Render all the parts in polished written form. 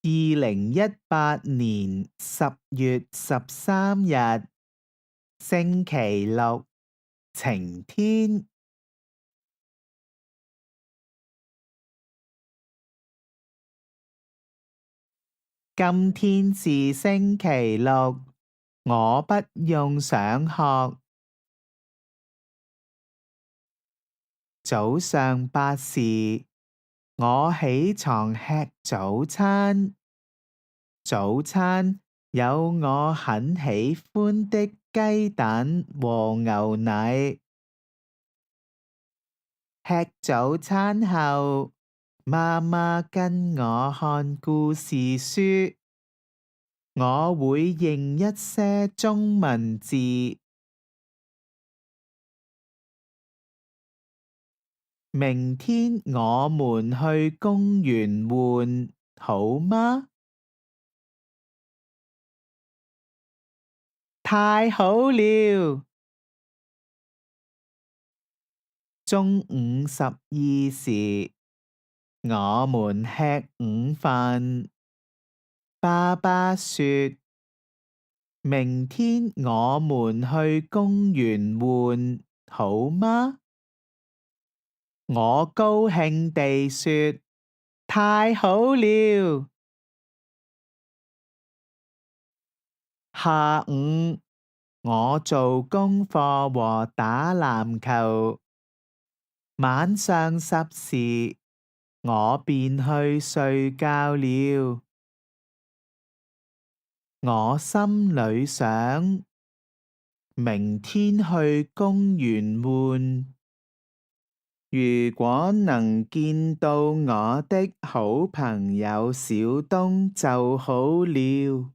2018年10月13日，星期六，晴天。今天是星期六，我不用上學。早上8時，我起床吃早餐。早餐有我很喜歡的雞蛋和牛奶。吃早餐後，媽媽跟我看故事書，我會認一些中文字。明天我們去公園玩，好嗎？太好了！中午12時，我們吃午飯。爸爸說，明天我們去公園玩，好嗎？我高興地說，太好了！下午，我做功課和打籃球。晚上10時，我便去睡覺了。我心裏想，明天去公園玩，如果能見到我的好朋友小東就好了。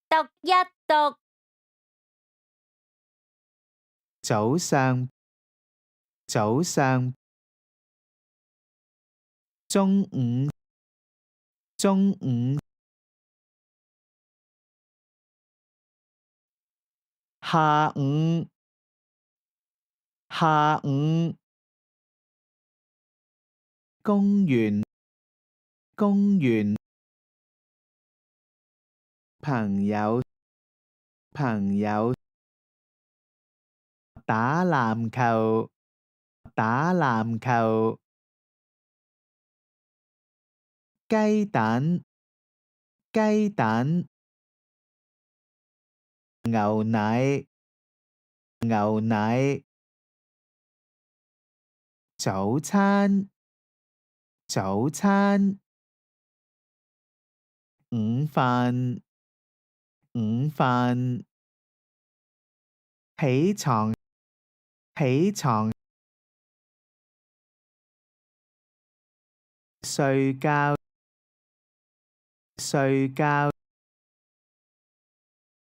讀一讀。早上，中午，下午，公園，朋友，打籃球，雞蛋，牛奶，早餐，午飯，起床，睡覺，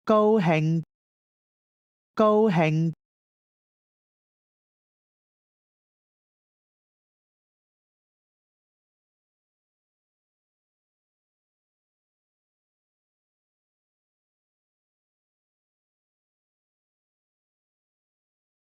高興，